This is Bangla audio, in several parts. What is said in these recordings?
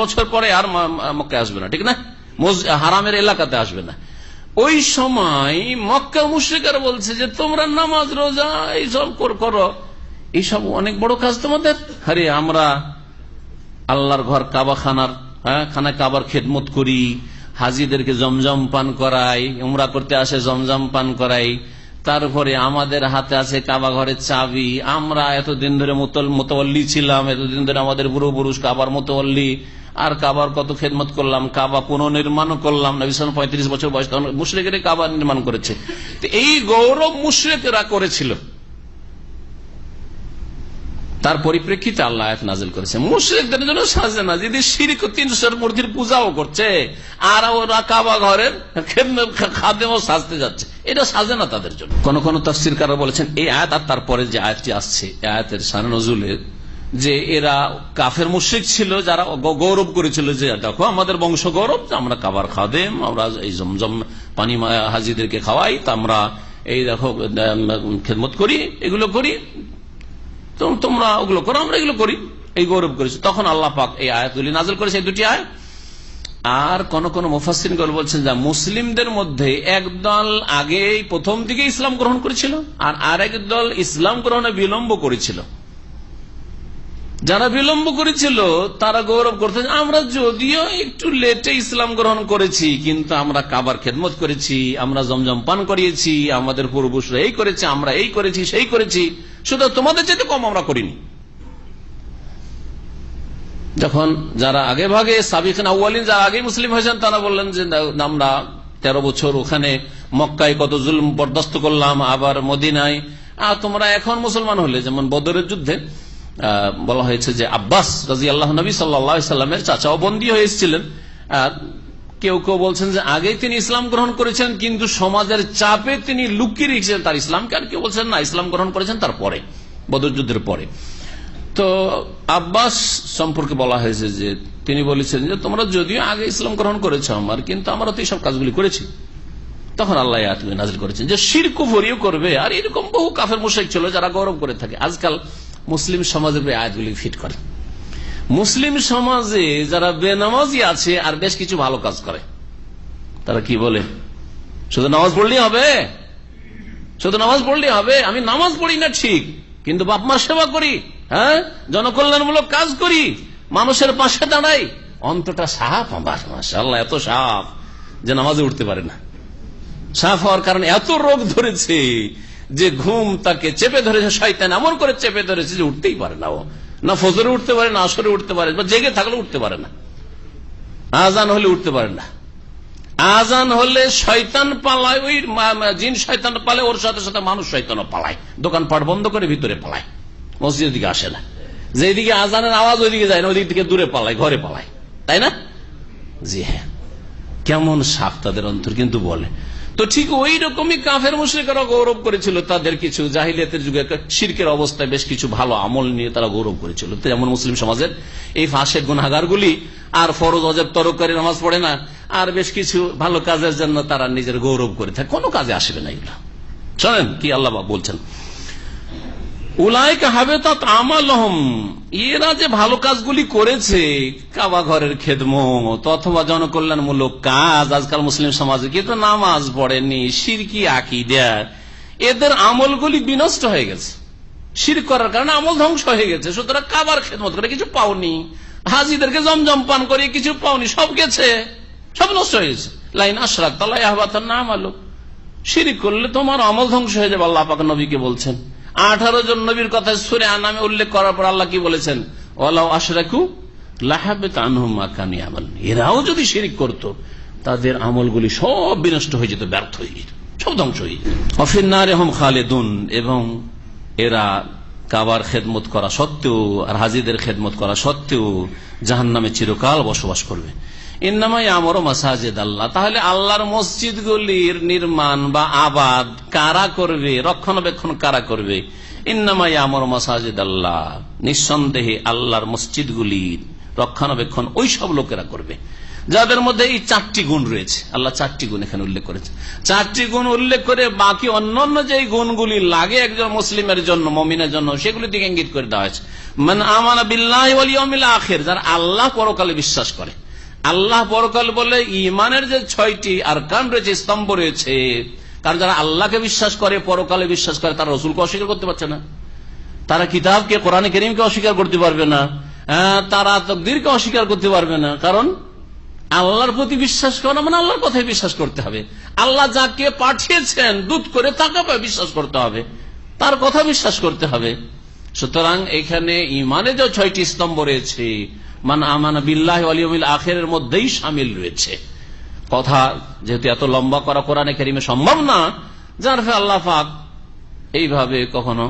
বছর পরে আর মক্কায় আসবে না, ঠিক না? হারামের এলাকাতে আসবে না। ওই সময় মক্কার মুশরিকরা বলছে যে তোমরা নামাজ রোজা এইসব করো, এইসব অনেক বড় কাজ তোমাদের। আরে আমরা আল্লাহর ঘর কাবা খানা কাবার খেদমত করি, হাজিদেরকে জমজম পান করাই, উমরা করতে আসে জমজম পান করাই, তারপরে আমাদের হাতে আছে কাবা ঘরের চাবি, আমরা এতদিন ধরে মোতাওয়াল্লি ছিলাম, এতদিন ধরে আমাদের পূর্বপুরুষ কাবার মোতাওয়াল্লি, আর কাবার কত খেদমত করলাম, কাবা পুনর্নির্মাণ করলাম। নবী সাল্লাল্লাহু আলাইহি ওয়াসাল্লাম 35 বছর বয়স তখন মুশরিকরা কাবা নির্মাণ করেছে। তো এই গৌরব মুশরিকরা করেছিল, তার পরিপ্রেক্ষিতে আল্লাহ আয়াত নাযিল করেছে মুশরিকদের জন্য সাজে না। যদি শিরক 300 মূর্তির পূজাও করছে আর ওরা কাবা ঘরের খাদেমও সাজতে যাচ্ছে, এটা সাজে না তাদের জন্য। কোন কোন তাফসীরকাররা বলেছেন এই আয়াত আর তারপরে যে আয়াতটি আসছে, আয়াতের শানে নজুলের, যে এরা কাফের মুশরিক ছিল যারা গৌরব করেছিল যে দেখো আমাদের বংশ গৌরব, আমরা কাবার খাদেম, আমরা এই জমজম পানি হাজিদেরকে খাওয়াই, তা আমরা এই দেখো খেদমত করি, এগুলো করি, তোমরা ওগুলো করো, আমরা এগুলো করি, এই গৌরব করেছি। তখন আল্লাহ পাক এই আয়াতগুলি নাযিল করেছে, এই দুটি আয়াত। আর কোন কোন মুফাসসিরগণ বলছেন যে মুসলিমদের মধ্যে একদল আগে প্রথম দিকে ইসলাম গ্রহণ করেছিল আর আরেক দল ইসলাম গ্রহণে বিলম্ব করেছিল। যারা বিলম্ব করেছিল তারা গৌরব করতেন আমরা যদিও একটু লেটে ইসলাম গ্রহণ করেছি, কিন্তু আমরা কাবার খেদমত করেছি, আমরা জমজম পান করিয়েছি, আমাদের পূর্বপুরুষরা এই করেছে, আমরা এই করেছি সেই করেছি, শুধু তোমাদের চেয়ে কম আমরা করিনি। যখন যারা আগে ভাগে সাবিকিন আউয়ালিন যারা আগে মুসলিম হয়েছেন তারা বললেন যে আমরা 13 বছর ওখানে মক্কায় কত জুলুম বরদাস্ত করলাম, আবার মদিনায়, আর তোমরা এখন মুসলমান হলে। যেমন বদরের যুদ্ধে বলা হয়েছে যে আব্বাস রাদিয়াল্লাহু নবী সাল্লাল্লাহু আলাইহি সাল্লামের চাচাও বন্দী হয়ে এসেছিলেন। কেউ কেউ বলছেন যে আগেই তিনি ইসলাম গ্রহণ করেছেন, কিন্তু সমাজের চাপে তিনি লুকিয়ে রেখেছেন তার ইসলামকে। আর কেউ বলছেন না, ইসলাম গ্রহণ করেছেন তারপরে, বদর যুদ্ধের পরে। তো আব্বাস সম্পর্কে বলা হয়েছে যে তিনি বলেছেন যে তোমরা যদিও আগে ইসলাম গ্রহণ করেছ আমার, কিন্তু আমরা তো এইসব কাজগুলি করেছি। তখন আল্লাহ আয়াতগুলি নাযিল করেছেন যে শিরক কুফরিও করবে। আর এরকম বহু কাফের মুশরিক ছিল যারা গৌরব করে থাকে। আজকাল মুসলিম সমাজের আয়াতগুলি ফিট করে। মুসলিম সমাজে যারা বেনামাজি আছে আর বেশ কিছু ভালো কাজ করে, তারা কি বলে শুধু নামাজ পড়লেই হবে, শুধু নামাজ পড়লেই হবে। আমি নামাজ পড়ি না ঠিক, কিন্তু বাপ মার সেবা করি, হ্যাঁ, জনকল্যাণমূলক কাজ করি, মানুষের পাশে দাঁড়াই, অন্তটা সাফ আমার, মাশাআল্লাহ এত সাফ যে নামাজে উঠতে পারে না। সাফ হওয়ার কারণে এত রোগ ধরেছে যে ঘুম তাকে চেপে ধরেছে, শয়তান এমন করে চেপে ধরেছে যে উঠতেই পারে না। ও না ফজরে উঠতে পারে, না আসরে উঠতে পারে, বা জেগে থাকলে উঠতে পারে না, আজান হলে উঠতে পারে না। আজান হলে শয়তান পালায়, ওই জিন শয়তান পালায়, ওর সাথে সাথে মানুষ শয়তানও পালায়, দোকানপাট বন্ধ করে ভিতরে পালায়, মসজিদের দিকে আসে না। যেদিকে আজানের আওয়াজ ওইদিকে যায় না, ওইদিক থেকে দূরে পালায়, ঘরে পালায়, তাই না? জি হ্যাঁ, কেমন সাফ তাদের অন্তর কিন্তু বলে। তো ঠিক ওই রকমই কাফের মুশরিকরা গৌরব করেছিল তাদের কিছু জাহিলিয়াতের যুগে শিরকের অবস্থায় বেশ কিছু ভালো আমল নিয়ে তারা গৌরব করেছিল। যেমন মুসলিম সমাজের এই ফাসেক গুনাহগারগুলি আর ফরজ ওয়াজিব তরক করে নামাজ পড়ে না, আর বেশ কিছু ভালো কাজের জন্য তারা নিজের গৌরব করে থাকে, কোনো কাজে আসবে না এগুলো। শোনেন কি আল্লাহ বলছেন, উলাইকা হাবিতাত আমালুহুম, এরা যে ভালো কাজগুলি করেছে, কাবা ঘরের খেদমত অথবা জনকল্যাণমূলক কাজ, আজকাল মুসলিম সমাজে কিন্তু নামাজ পড়েনি, শিরকি আকীদা, এদের আমলগুলি বিনষ্ট হয়ে গেছে। শিরক করার কারণে আমল ধ্বংস হয়ে গেছে। সুতরাং কাবার খেদমত করে কিছু পাওনি, হাজিদেরকে জমজম পান করিয়ে কিছু পাওনি, সব গেছে, সব নষ্ট হয়ে গেছে। লাইন আশরাকতা লা ইয়াহবাতান্না আমালুক, শিরক করলে তোমার আমল ধ্বংস হয়ে যাবে, আল্লাহ পাক নবীকে বলছেন। 18 জন নবীর কথা সূরা আনামে উল্লেখ করার পর আল্লাহ কি বলেছেন, ওয়ালাউ আশরাকু লাহাবিতা আনহুম মা কানু ইয়ামালুন, এরাও যদি শিরক করত তাদের আমলগুলি সব বিনষ্ট হয়ে যেত, ব্যর্থ হয়ে যেত, সব ধ্বংস হয়ে যেত। ওয়াফিন নারি হুম খালিদুন, এবং এরা কাবার খেদমত করা সত্ত্বেও আর হাজিদের খেদমত করা সত্ত্বেও জাহান্নামে চিরকাল বসবাস করবে। ইন্নামা ইয়ামুরু মাসাজিদ আল্লাহ, তাহলে আল্লাহর মসজিদগুলির নির্মাণ বা আবাদ কারা করবে, রক্ষণাবেক্ষণ কারা করবে? ইন্নামা ইয়ামুরু মাসাজিদ আল্লাহ, নিঃসন্দেহে আল্লাহর মসজিদগুলির রক্ষণাবেক্ষণ ওই সব লোকেরা করবে যাদের মধ্যে এই 4টি গুণ রয়েছে। আল্লাহ 4টি গুণ এখানে উল্লেখ করেছে। 4টি গুণ উল্লেখ করে বাকি অন্যান্য যে গুণগুলি লাগে একজন মুসলিমের জন্য, মুমিনের জন্য, সেগুলি দিকে ইঙ্গিত করে দেওয়া হয়েছে। মান আমানা বিল্লাহি ওয়াল ইয়াউমিল আখির, যারা আল্লাহ পরকালে বিশ্বাস করে। আল্লাহ পরকাল বলে ইমানের যে 6টি আরকান রয়েছে, স্তম্ভ রয়েছে। কারণ যারা আল্লাহকে বিশ্বাস করে, পরকালে বিশ্বাস করে, তারা রসুলকে অস্বীকার করতে পারছে না, তারা কিতাবকে, কোরআনে কারীমকে অস্বীকার করতে পারবে না, তারা তাকদীরকে অস্বীকার করতে পারবে না। কারণ আল্লাহর প্রতি বিশ্বাস করা মানে আল্লাহর কথায় বিশ্বাস করতে হবে। আল্লাহ যাকে পাঠিয়েছেন দূত করে তাকে বিশ্বাস করতে হবে, তার কথা বিশ্বাস করতে হবে। সুতরাং এখানে ইমানে যে 6টি স্তম্ভ রয়েছে, মান আমানা বিল্লাহি ওয়াল ইয়াউমিল আখিরের মধ্যেই শামিল রয়েছে। কথা যেহেতু এত লম্বা করা কোরআনে কারীমে সম্ভব না, যার ফলে আল্লাহ পাক এইভাবে কখনো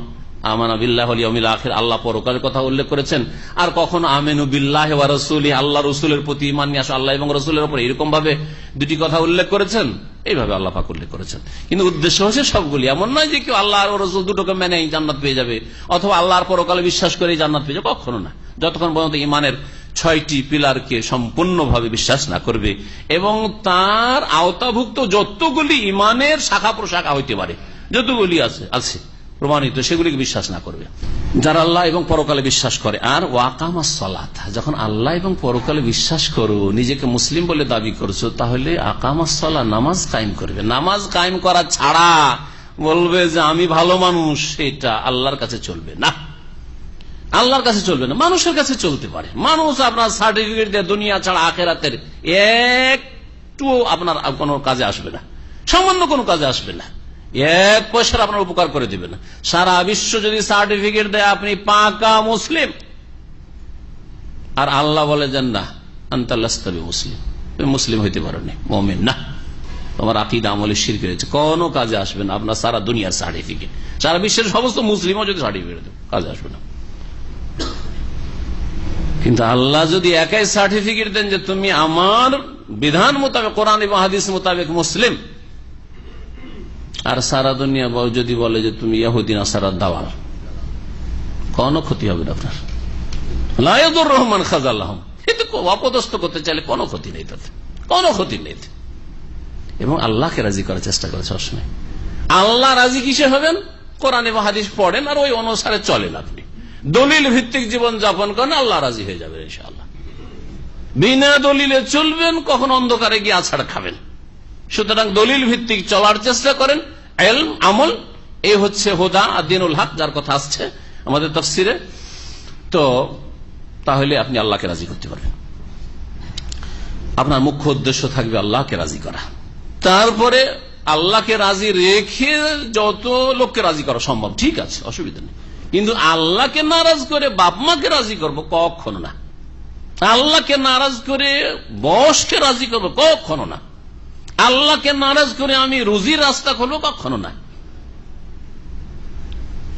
আমানা বিল্লাহি ওয়াল ইয়াউমিল আখির, আল্লাহ পরকালের কথা উল্লেখ করেছেন, আর কখনো আমিনু বিল্লাহি ওয়া রাসূলিহি, আল্লাহ রাসূলের প্রতি ঈমান নিয়ে আসো, আল্লাহ এবং রাসূলের উপর, এরকম ভাবে দুটি কথা উল্লেখ করেছেন। এইভাবে আল্লাহ পাক উল্লেখ করেছেন। কিন্তু উদ্দেশ্য হচ্ছে সবগুলি, এমন নয় যে কেউ আল্লাহ আর রাসূল দুটোকে মেনেই জান্নাত পেয়ে যাবে, অথবা আল্লাহর পরকালে বিশ্বাস করেই জান্নাত পেয়ে যাবে, কখনো না। যতক্ষণ পর্যন্ত ঈমানের 6টি পিলারকে সম্পূর্ণভাবে বিশ্বাস না করবে এবং তার আওতাভুক্ত যতগুলি ঈমানের শাখা প্রশাখা হইতে পারে, যতগুলি আছে প্রমাণিত, সেগুলিকে বিশ্বাস না করবে। যারা আল্লাহ এবং পরকালে বিশ্বাস করে। আর ওয়াকামাস সালাত, যখন আল্লাহ এবং পরকালে বিশ্বাস করো, নিজেকে মুসলিম বলে দাবি করছো, তাহলে আকামাস সালাত, নামাজ কায়েম করবে। নামাজ কায়েম করা ছাড়া বলবে যে আমি ভালো মানুষ, এটা আল্লাহর কাছে চলবে না। আল্লাহর কাছে চলবে না, মানুষের কাছে চলতে পারে। মানুষ আপনার সার্টিফিকেট দিয়ে দুনিয়া ছাড়া আখিরাতের একটু আপনার কোনো কাজে আসবে না, সামান্য কোনো কাজে আসবে না, 1 পয়সার আপনার উপকার করে দিবে না। সারা বিশ্ব যদি সার্টিফিকেট দেয় আপনি পাকা মুসলিম, আর আল্লাহ বলে যান না আনতা লাস্তা বিমুসলিম, তুমি মুসলিম হইতে পারোনি, মুমিন না, তোমার আকীদা আমলে শিরক রয়েছে, কোনো কাজে আসবে না আপনার সারা দুনিয়ার সার্টিফিকেট। সারা বিশ্বের সমস্ত মুসলিমও যদি সার্টিফিকেট দেয়, কাজে আসবে না। কিন্তু আল্লাহ যদি একাই সার্টিফিকেট দেন যে তুমি আমার বিধান মোতাবেক, কোরআন এবং হাদিস মোতাবেক মুসলিম, আর সারা দুনিয়া যদি বলে যে তুমি ইহুদি নাসারার দাওয়াল, কোনো ক্ষতি হবে না আপনার। লা ইয়াদুর রহমান খাযাল্লাহুম, এতে অপদস্থ করতে চাইলে কোনো ক্ষতি নেই, তাতে কোনো ক্ষতি নেই। এবং আল্লাহকে রাজি করার চেষ্টা করে সবসময়। আল্লাহ রাজি কিসে হবেন? কোরআন এবং হাদিস পড়েন আর ওই অনুসারে চলেন। আপনি দলিল ভিত্তিক জীবন যাপন করেন, আল্লাহ রাজি হয়ে যাবে ইনশাআল্লাহ। বিনা দলিলে চলবেন, কখন অন্ধকারে গিয়ে আছাড় খাবেন। সুতরাং দলিল ভিত্তিক চলার চেষ্টা করেন, ইলম আমল, এই হচ্ছে হুদা আর দ্বীনুল হক, যার কথা আসছে আমাদের তাফসিরে। তো তাহলে আপনি আল্লাহকে রাজি করতে পারবেন। আপনার মুখ্য উদ্দেশ্য থাকবে আল্লাহকে রাজি করা। তারপরে আল্লাহকে রাজি রেখে যত লোককে রাজি করা সম্ভব, ঠিক আছে, অসুবিধা নেই। কিন্তু আল্লাহকে নারাজ করে বাপ মাকে রাজি করবো, কখনো না। আল্লাহকে নারাজ করে বসকে রাজি করবো, কখনো না। আল্লাহকে নারাজ করে আমি রুজির রাস্তা খুলবো, কখনো না।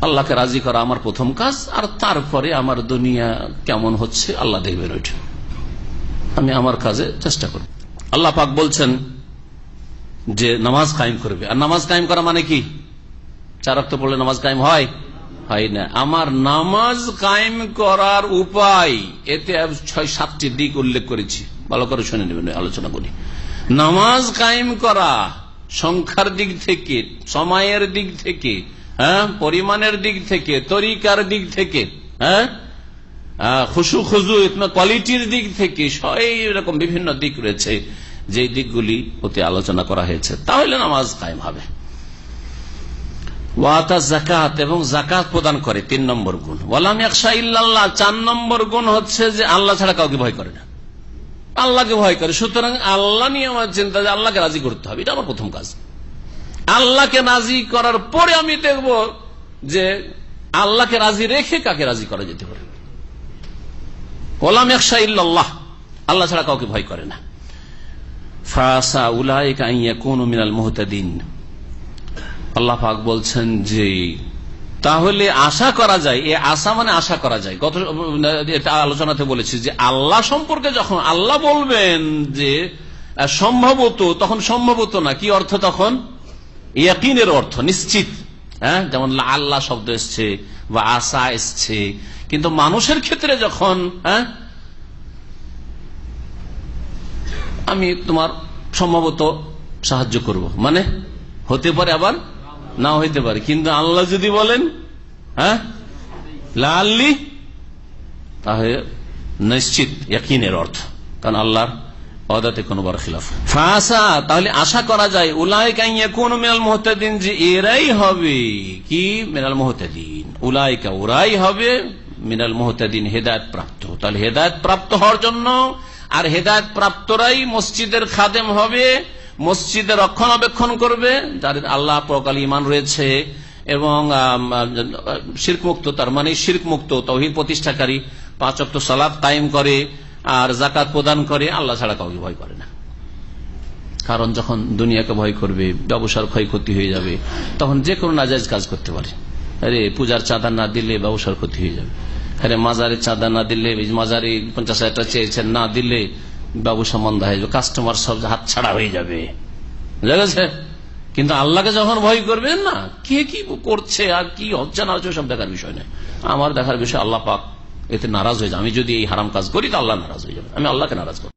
আল্লাহকে রাজি করা আমার প্রথম কাজ, আর তারপরে আমার দুনিয়া কেমন হচ্ছে আল্লাহ দেখবেন, ওইটা আমি আমার কাজে চেষ্টা করব। আল্লাহ পাক বলছেন যে নামাজ কায়েম করবে। আর নামাজ কায়েম করা মানে কি? 4 ওয়াক্ত পড়লে নামাজ কায়েম হয় না। আমার নামাজ কায়েম করার উপায়, এতে 6-7টি দিক উল্লেখ করেছি, ভালো করে শুনে নেবেন, আলোচনা করি। নামাজ কায়েম করা সংখ্যার দিক থেকে, সময়ের দিক থেকে, পরিমাণের দিক থেকে, তরিকার দিক থেকে, খুশু খুজু কোয়ালিটির দিক থেকে, এরকম বিভিন্ন দিক রয়েছে, যে দিকগুলি ওতে আলোচনা করা হয়েছে। তাহলে নামাজ কায়েম হবে। ওয়াতা যাকাত, এবং যাকাত প্রদান করে, 3 নম্বর গুণ। ওয়ালাম ইয়াখশা ইল্লাল্লাহ, 4 নম্বর গুণ হচ্ছে যে আল্লাহ ছাড়া কাউকে ভয় করে না, আল্লাহকে ভয় করে। সুতরাং আল্লাহ নিয়ে আমার চিন্তা যে আল্লাহকে রাজি করতে হবে, এটা আমার প্রথম কাজ। আল্লাহকে রাজি করার পরে আমি দেখব যে আল্লাহকে রাজি রেখে কাকে রাজি করা যেতে পারে। ওয়ালাম ইয়াখশা ইল্লাল্লাহ, আল্লাহ ছাড়া কাউকে ভয় করে না। ফাসা উলাইকা আন ইয়াকুনু মিনাল মুহতাদিন, আল্লাহ পাক বলছেন যে তাহলে আশা করা যায়, এ আশা মানে আশা করা যায়। গত আলোচনাতে বলেছি যে আল্লাহ সম্পর্কে যখন আল্লাহ বলবেন যে সম্ভবত, তখন সম্ভবত না, কি অর্থ তখন? ইয়াকিনের অর্থ, নিশ্চিত। যেমন আল্লাহ শব্দ এসছে বা আশা এসছে। কিন্তু মানুষের ক্ষেত্রে যখন আমি তোমার সম্ভবত সাহায্য করব, মানে হতে পারে আবার নাও হইতে পারে। কিন্তু আল্লাহ যদি বলেন হ্যাঁ লাআল্লি, তাহলে নিশ্চিত ইয়াকিনের অর্থ, কারণ আল্লাহর ওয়াদাতে কোনোবার খিলাফ। ফাসা, তাহলে আশা করা যায় উলাইকা ইয়াকুনু মিনাল মুহতাদিন, যে এরাই হবে কি মিনাল মুহতাদিন, উলাইকা ওরাই হবে মিনাল মুহতাদিন হেদায়েত প্রাপ্ত। তাহলে হেদায়েত প্রাপ্ত হওয়ার জন্য আর হেদায়েত প্রাপ্তরাই মসজিদের খাদেম হবে, মসজিদের রক্ষণাবেক্ষণ করবে, যাদের আল্লাহ পরকাল ঈমান রয়েছে এবং শিরক মুক্ত, তার মানে শিরক মুক্ত তাওহীদ প্রতিষ্ঠাকারী, 5 ওয়াক্ত সালাত কায়েম করে আর যাকাত প্রদান করে, আল্লাহ ছাড়া কাউকে ভয় করে না। কারণ যখন দুনিয়াকে ভয় করবে, ব্যবসার ক্ষয়ক্ষতি হয়ে যাবে, তখন যে কোনো নাজায়েজ কাজ করতে পারে। আরে পূজার চাঁদা না দিলে ব্যবসার ক্ষতি হয়ে যাবে, আরে মাজারের চাঁদা না দিলে, মাজারে 50,000 টাকা চেয়েছেন না দিলে ব্যবসা মন্দা হয়ে যাবে, কাস্টমার সব হাত ছাড়া হয়ে যাবে, বুঝা গেছে? কিন্তু আল্লাহকে যখন ভয় করবেন না, কে কি করছে আর কি হচ্ছে না হচ্ছে সব দেখার বিষয় নয়। আমার দেখার বিষয় আল্লাহ পাক এতে নারাজ হয়ে যাবে। আমি যদি এই হারাম কাজ করি তো আল্লাহ নারাজ হয়ে যাবে, আমি আল্লাহকে নারাজ করব।